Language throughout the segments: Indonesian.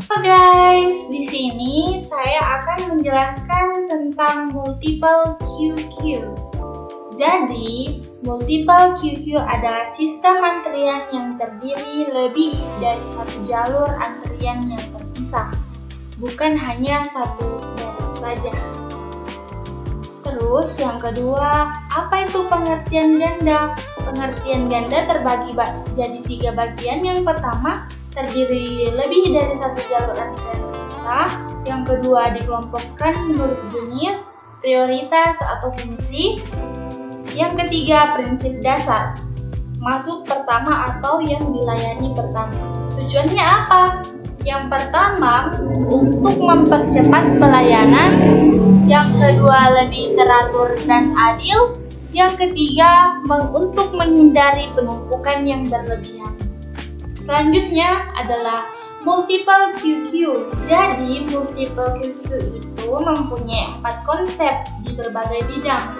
Halo guys, di sini saya akan menjelaskan tentang multiple QQ. Jadi, multiple QQ adalah sistem antrian yang terdiri lebih dari satu jalur antrian yang terpisah, bukan hanya satu batas saja. Terus yang kedua, apa itu pengertian ganda? Pengertian ganda terbagi jadi 3 bagian. Yang pertama, terdiri lebih dari satu jalur antrian terpisah. Yang kedua, dikelompokkan menurut jenis, prioritas atau fungsi. Yang ketiga, prinsip dasar, masuk pertama atau yang dilayani pertama. Tujuannya apa? Yang pertama, untuk mempercepat pelayanan. Yang kedua, lebih teratur dan adil. Yang ketiga, untuk menghindari penumpukan yang berlebihan. Selanjutnya adalah multiple QQ. Jadi, multiple QQ itu mempunyai 4 konsep di berbagai bidang.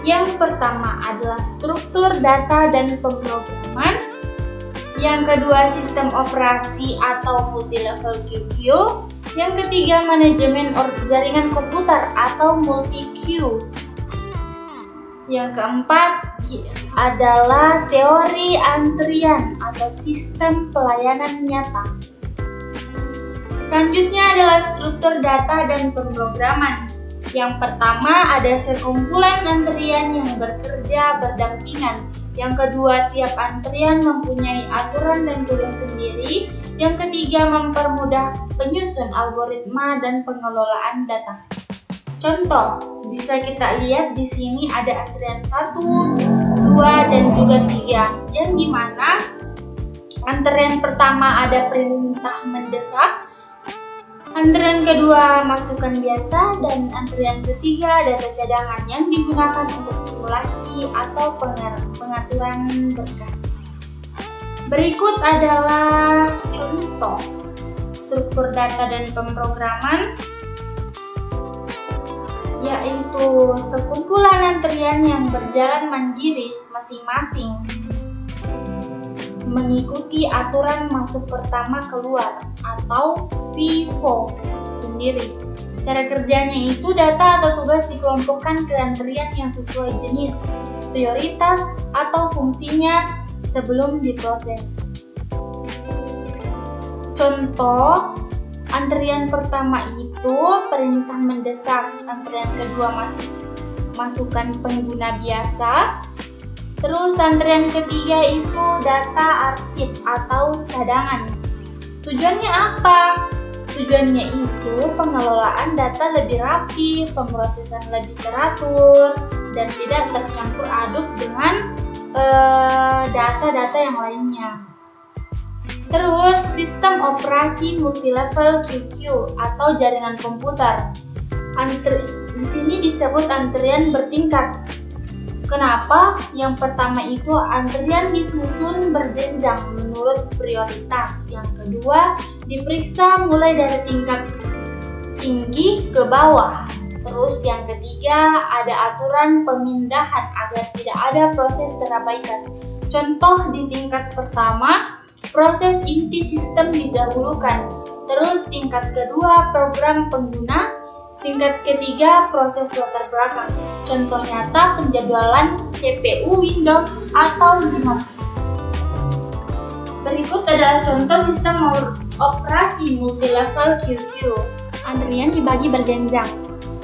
Yang pertama adalah struktur data dan pemrograman. Yang kedua, sistem operasi atau multi-level QQ. Yang ketiga, manajemen jaringan komputer atau multi-Q. Yang keempat adalah teori antrian atau sistem pelayanan nyata. Selanjutnya adalah struktur data dan pemrograman. Yang pertama ada sekumpulan antrian yang bekerja berdampingan. Yang kedua, tiap antrian mempunyai aturan dan tugas sendiri. Yang ketiga, mempermudah penyusun algoritma dan pengelolaan data. Contoh, bisa kita lihat di sini ada antrian 1, 2, dan juga 3. Yang dimana antrian pertama ada perintah mendesak, antrian kedua masukan biasa, dan antrian ketiga data cadangan yang digunakan untuk simulasi atau pengaturan berkas. Berikut adalah contoh struktur data dan pemrograman, yaitu sekumpulan antrian yang berjalan mandiri masing-masing mengikuti aturan masuk pertama keluar atau FIFO sendiri. Cara kerjanya itu data atau tugas dikelompokkan ke antrian yang sesuai jenis, prioritas, atau fungsinya sebelum diproses. Contoh, antrian pertama itu perintah mendesak, antrian kedua masukan pengguna biasa, terus antrian ketiga itu data arsip atau cadangan. Tujuannya apa? Tujuannya itu pengelolaan data lebih rapi, pemrosesan lebih teratur, dan tidak tercampur aduk dengan data-data yang lainnya. Terus, sistem operasi multi-level QQ atau jaringan komputer. Di sini disebut antrian bertingkat. Kenapa? Yang pertama itu antrian disusun berjenjang menurut prioritas. Yang kedua, diperiksa mulai dari tingkat tinggi ke bawah. Terus yang ketiga, ada aturan pemindahan agar tidak ada proses terabaikan. Contoh di tingkat pertama, proses inti sistem didahulukan. Terus tingkat kedua, program pengguna. Tingkat ketiga, proses latar belakang. Contoh nyata penjadwalan CPU Windows atau Linux. Berikut adalah contoh sistem operasi multi-level QQ. Antrian dibagi berjenjang.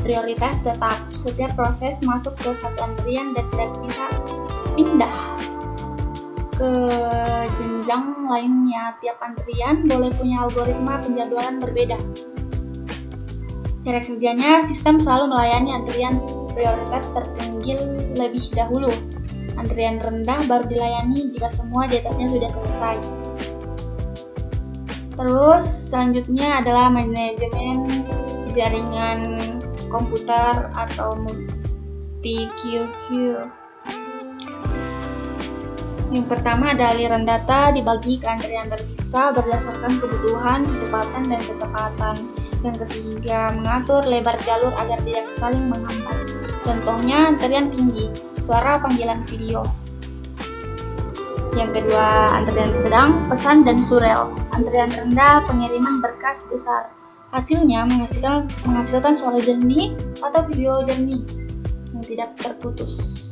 Prioritas tetap. Setiap proses masuk ke satu antrian dan tidak bisa pindah ke jenjang lainnya. Tiap antrian boleh punya algoritma penjadwalan berbeda. Cara kerjanya, sistem selalu melayani antrian prioritas tertinggi lebih dahulu. Antrian rendah baru dilayani jika semua di atasnya sudah selesai. Terus selanjutnya adalah manajemen jaringan komputer atau multi-QQ. Yang pertama ada aliran data dibagi ke antrian terpisah berdasarkan kebutuhan, kecepatan, dan ketepatan. Yang ketiga, mengatur lebar jalur agar tidak saling menghambat. Contohnya antrian tinggi, suara panggilan video. Yang kedua, antrian sedang, pesan dan surel. Antrian rendah, pengiriman berkas. mereka sebesar. Hasilnya menghasilkan suara jernih atau video jernih yang tidak terputus.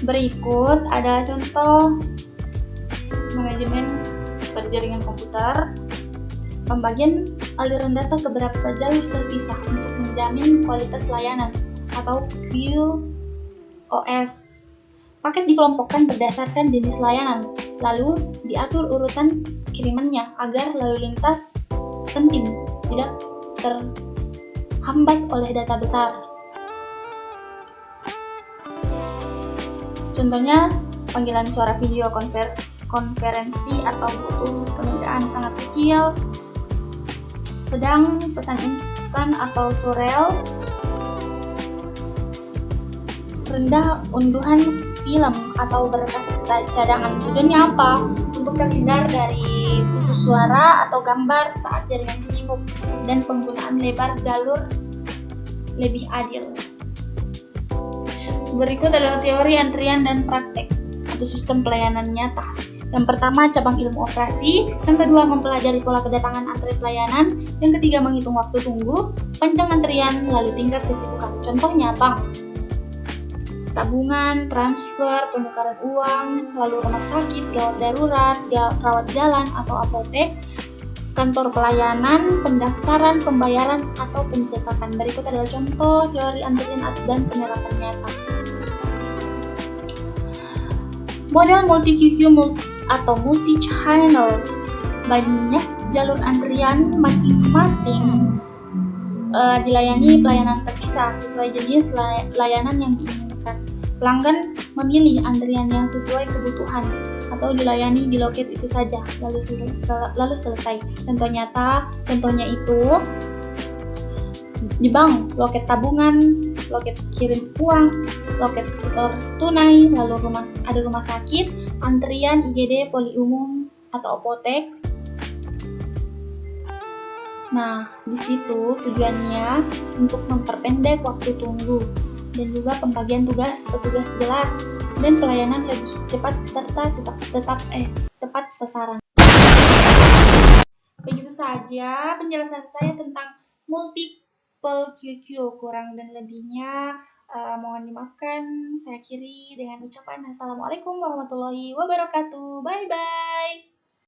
Berikut ada contoh manajemen pada jaringan komputer. Pembagian aliran data ke beberapa jalur terpisah untuk menjamin kualitas layanan atau QoS. Paket dikelompokkan berdasarkan jenis layanan, lalu diatur urutan kirimannya agar lalu lintas penting tidak terhambat oleh data besar. Contohnya, panggilan suara video konferensi atau butuh penundaan sangat kecil, sedang pesan instan atau surel, rendah unduhan film atau berkas cadangan. Tujuannya apa? Untuk terhindar dari putus suara atau gambar saat jaringan sibuk dan penggunaan lebar jalur lebih adil. Berikut adalah teori antrian dan praktek atau sistem pelayanan nyata. Yang pertama, cabang ilmu operasi. Yang kedua, mempelajari pola kedatangan antrean pelayanan. Yang ketiga, menghitung waktu tunggu, panjang antrian, lalu tingkat kesibukan. Contohnya, bank, tabungan, transfer, penukaran uang, lalu rumah sakit, gawat darurat, rawat jalan atau apotek, kantor pelayanan, pendaftaran, pembayaran, atau pencetakan. Berikut adalah contoh teori antrian dan penerapan nyata. Model multi-QQ atau multi-channel. Banyak jalur antrian masing-masing dilayani pelayanan terpisah sesuai jenis layanan yang diinginkan. Pelanggan memilih antrian yang sesuai kebutuhan atau dilayani di loket itu saja, lalu selesai. Contohnya itu di bank, loket tabungan, loket kirim uang, loket setor tunai, lalu ada rumah sakit, antrian IGD, poli umum atau apotek. Nah, di situ tujuannya untuk memperpendek waktu tunggu dan juga pembagian petugas jelas dan pelayanan lebih cepat serta tepat sasaran. Begitu saja penjelasan saya tentang multiple QQ. Kurang dan lebihnya mohon dimaafkan. Saya akhiri dengan ucapan Assalamualaikum warahmatullahi wabarakatuh. Bye bye.